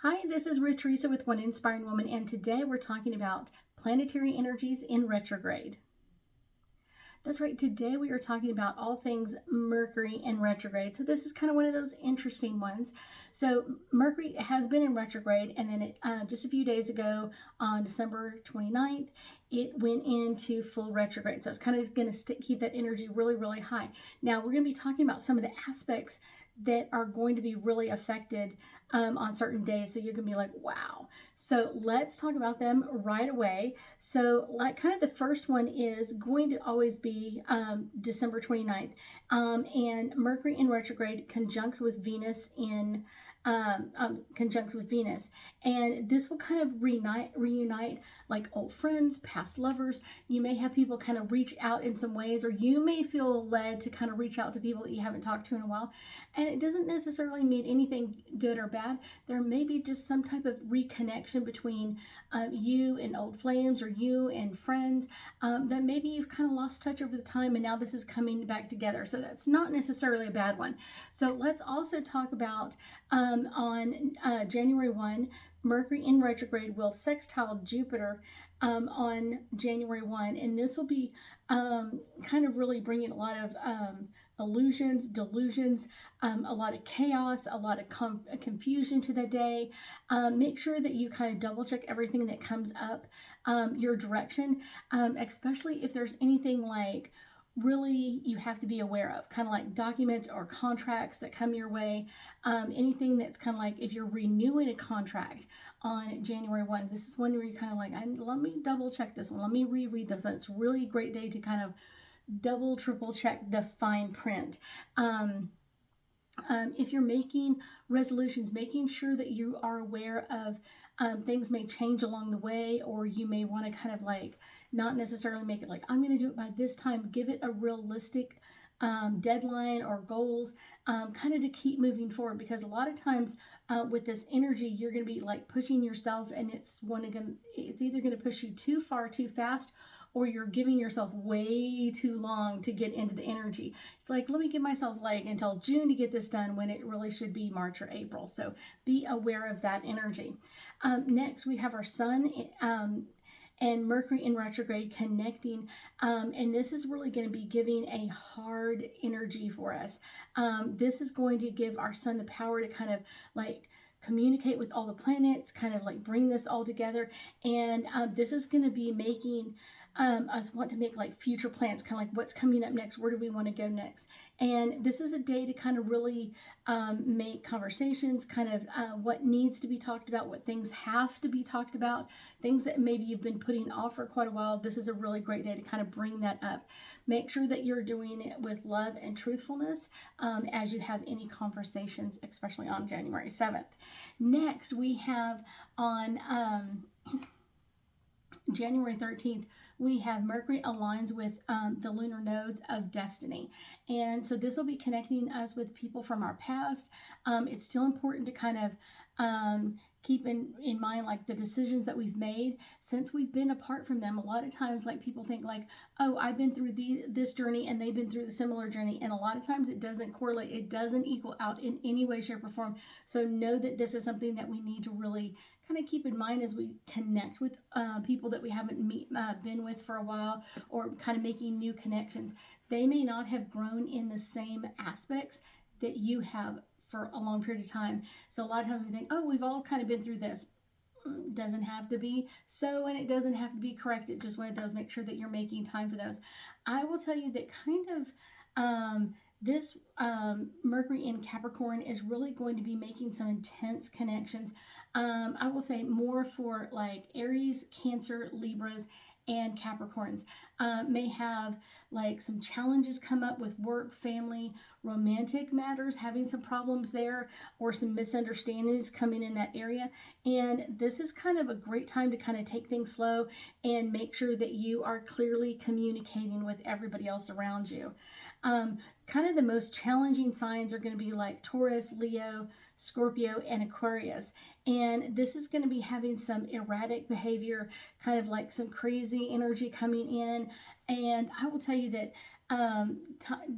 Hi, this is Ruth Theresa with One Inspiring Woman, and today we're talking about planetary energies in retrograde. That's right, today we are talking about all things Mercury in retrograde. So this is kind of one of those interesting ones. So Mercury has been in retrograde, and then just a few days ago on December 29th, it went into full retrograde. So it's kind of going to keep that energy really, really high. Now we're going to be talking about some of the aspects that are going to be really affected on certain days. So you're going to be like, wow. So let's talk about them right away. So like kind of the first one is going to always be December 29th. And Mercury in retrograde conjuncts with Venus in conjuncts with Venus, and this will kind of reunite like old friends, past lovers. You may have people kind of reach out in some ways, or you may feel led to kind of reach out to people that you haven't talked to in a while, and it doesn't necessarily mean anything good or bad. There may be just some type of reconnection between you and old flames, or you and friends that maybe you've kind of lost touch over the time, and now this is coming back together. So that's not necessarily a bad one. So let's also talk about on January 1, Mercury in retrograde will sextile Jupiter on January 1, and this will be kind of really bringing a lot of illusions, delusions, a lot of chaos, a lot of confusion to the day. Make sure that you kind of double check everything that comes up your direction, especially if there's anything like really you have to be aware of, kind of like documents or contracts that come your way. Anything that's kind of like if you're renewing a contract on January 1, this is when you're kind of like, let me double check this one, let me reread this. It's really a great day to kind of double, triple check the fine print. If you're making resolutions, making sure that you are aware of things may change along the way, or you may want to kind of like not necessarily make it like, I'm going to do it by this time. Give it a realistic deadline or goals, kind of to keep moving forward, because a lot of times with this energy, you're going to be like pushing yourself, and it's either going to push you too far, too fast, or you're giving yourself way too long to get into the energy. It's like, let me give myself like until June to get this done, when it really should be March or April. So be aware of that energy. Next, we have our Sun and Mercury in retrograde connecting, and this is really going to be giving a hard energy for us. This is going to give our Sun the power to kind of like communicate with all the planets, kind of like bring this all together, and this is going to be making us want to make like future plans, kind of like what's coming up next, where do we want to go next. And this is a day to kind of really make conversations, kind of what needs to be talked about, what things have to be talked about, things that maybe you've been putting off for quite a while. This is a really great day to kind of bring that up. Make sure that you're doing it with love and truthfulness as you have any conversations, especially on January 7th. Next, we have on January 13th, we have Mercury aligns with the lunar nodes of destiny. And so this will be connecting us with people from our past. It's still important to kind of keep in mind like the decisions that we've made since we've been apart from them. A lot of times like people think like, oh, I've been through this journey and they've been through the similar journey, and a lot of times it doesn't correlate, it doesn't equal out in any way, shape, or form. So know that this is something that we need to really kind of keep in mind as we connect with people that we haven't been with for a while, or kind of making new connections. They may not have grown in the same aspects that you have for a long period of time. So a lot of times we think, oh, we've all kind of been through this. Doesn't have to be so, and it doesn't have to be correct. It's just one of those. Make sure that you're making time for those. I will tell you that kind of this Mercury in Capricorn is really going to be making some intense connections. I will say more for like Aries, Cancer, Libras, and Capricorns. May have like some challenges come up with work, family, romantic matters, having some problems there, or some misunderstandings coming in that area. And this is kind of a great time to kind of take things slow and make sure that you are clearly communicating with everybody else around you. Kind of the most challenging signs are going to be like Taurus, Leo, Scorpio, and Aquarius. And this is going to be having some erratic behavior, kind of like some crazy energy coming in. And I will tell you that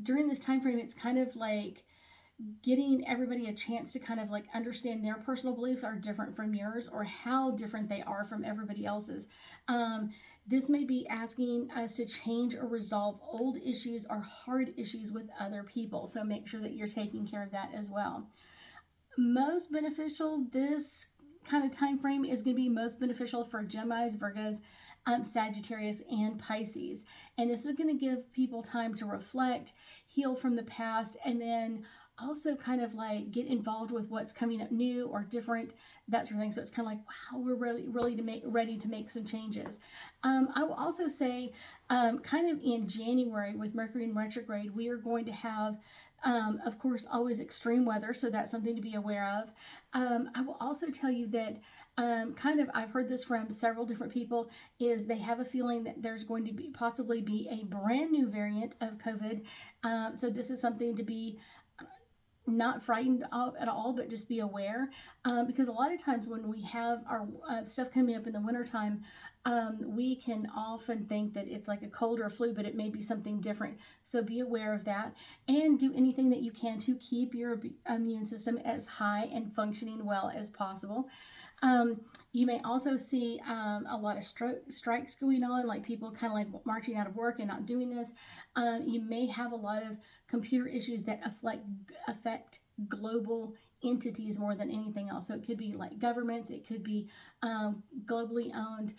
during this time frame, it's kind of like getting everybody a chance to kind of like understand their personal beliefs are different from yours, or how different they are from everybody else's. This may be asking us to change or resolve old issues or hard issues with other people. So make sure that you're taking care of that as well. Most beneficial, this kind of time frame is going to be most beneficial for Geminis, Virgos, Sagittarius, and Pisces. And this is going to give people time to reflect, heal from the past, and then also kind of like get involved with what's coming up new or different, that sort of thing. So it's kind of like, wow, we're really ready to make some changes. I will also say kind of in January with Mercury in retrograde, we are going to have of course, always extreme weather, so that's something to be aware of. I will also tell you that I've heard this from several different people, is they have a feeling that there's going to be possibly be a brand new variant of COVID. So this is something to be not frightened of at all, but just be aware, because a lot of times when we have our stuff coming up in the wintertime, we can often think that it's like a cold or a flu, but it may be something different. So be aware of that, and do anything that you can to keep your immune system as high and functioning well as possible. You may also see a lot of strikes going on, like people kind of like marching out of work and not doing this. You may have a lot of computer issues that affect global entities more than anything else. So it could be like governments, it could be globally owned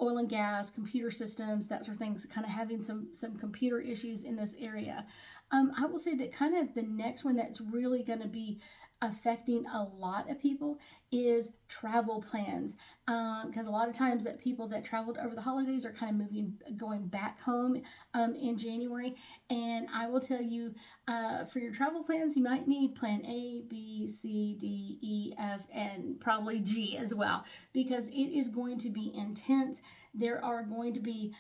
oil and gas, computer systems, that sort of things, kind of having some computer issues in this area. I will say that kind of the next one that's really going to be affecting a lot of people is travel plans, because a lot of times that people that traveled over the holidays are kind of going back home in January. And I will tell you, for your travel plans, you might need plan A, B, C, D, E, F, and probably G as well, because it is going to be intense. There are going to be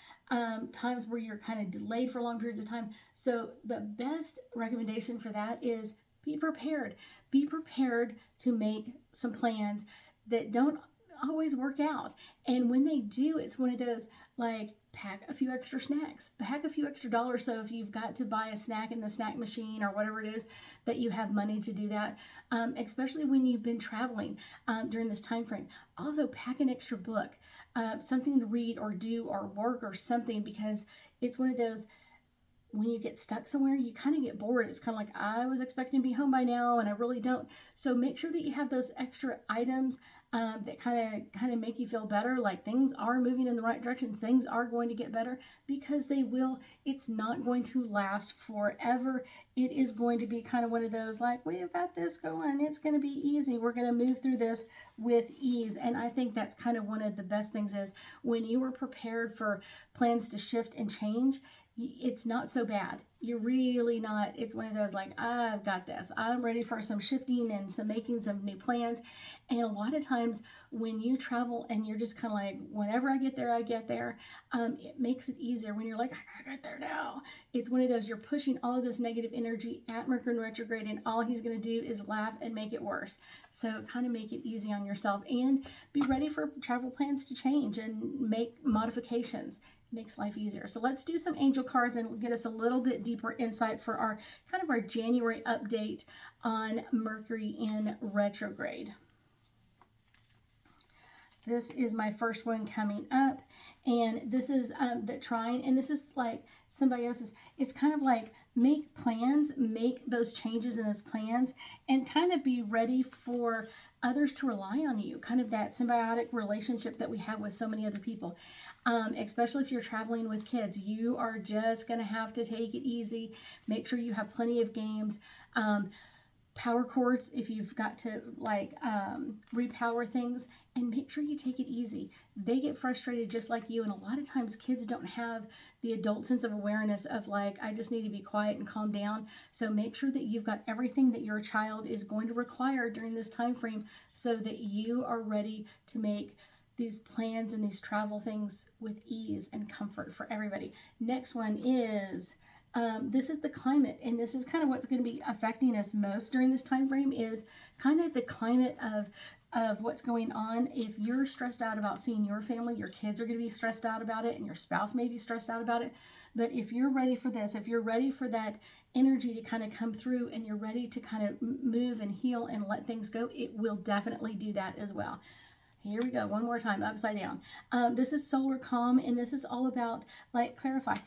times where you're kind of delayed for long periods of time. So the best recommendation for that is be prepared. Be prepared to make some plans that don't always work out. And when they do, it's one of those like, pack a few extra snacks, pack a few extra dollars. So if you've got to buy a snack in the snack machine or whatever it is, that you have money to do that, especially when you've been traveling during this time frame. Also pack an extra book, something to read or do or work or something, because it's one of those, when you get stuck somewhere, you kind of get bored. It's kind of like, I was expecting to be home by now and I really don't. So make sure that you have those extra items that kind of make you feel better, like things are moving in the right direction, things are going to get better, because they will. It's not going to last forever. It is going to be kind of one of those like, we've got this going, it's going to be easy, we're going to move through this with ease. And I think that's kind of one of the best things, is when you are prepared for plans to shift and change, it's not so bad. You're really not. It's one of those like, I've got this. I'm ready for some shifting and some making some new plans. And a lot of times when you travel and you're just kind of like, whenever I get there, I get there. It makes it easier when you're like, I gotta get there now. It's one of those, you're pushing all of this negative energy at Mercury in retrograde, and all he's going to do is laugh and make it worse. So kind of make it easy on yourself, and be ready for travel plans to change and make modifications. Makes life easier. So let's do some angel cards and get us a little bit deeper insight for our kind of our January update on Mercury in retrograde. This is my first one coming up, and this is the trine, and this is like symbiosis. It's kind of like, make plans, make those changes in those plans, and kind of be ready for others to rely on you, kind of that symbiotic relationship that we have with so many other people. Especially if you're traveling with kids, you are just going to have to take it easy. Make sure you have plenty of games. Power cords, if you've got to like repower things, and make sure you take it easy. They get frustrated just like you, and a lot of times kids don't have the adult sense of awareness of like, I just need to be quiet and calm down. So make sure that you've got everything that your child is going to require during this time frame, so that you are ready to make these plans and these travel things with ease and comfort for everybody. Next one is this is the climate, and this is kind of what's going to be affecting us most during this time frame, is kind of the climate of what's going on. If you're stressed out about seeing your family, your kids are going to be stressed out about it, and your spouse may be stressed out about it. But if you're ready for this, if you're ready for that energy to kind of come through and you're ready to kind of move and heal and let things go, it will definitely do that as well. Here we go, one more time, upside down. This is solar calm, and this is all about, like, clarify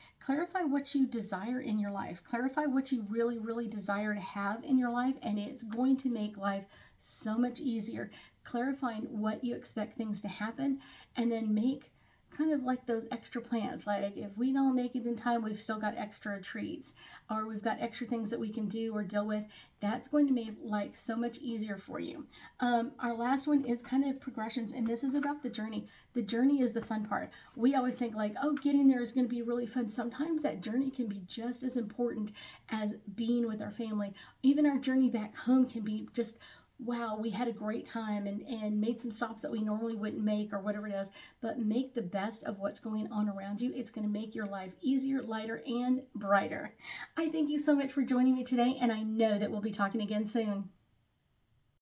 what you desire in your life. Clarify what you really, really desire to have in your life, and it's going to make life so much easier. Clarifying what you expect things to happen, and then make kind of like those extra plans. Like, if we don't make it in time, we've still got extra treats, or we've got extra things that we can do or deal with. That's going to make life so much easier for you. Our last one is kind of progressions, and this is about the journey. The journey is the fun part. We always think like, oh, getting there is going to be really fun. Sometimes that journey can be just as important as being with our family. Even our journey back home can be just, wow, we had a great time and made some stops that we normally wouldn't make or whatever it is, but make the best of what's going on around you. It's going to make your life easier, lighter, and brighter. I thank you so much for joining me today, and I know that we'll be talking again soon.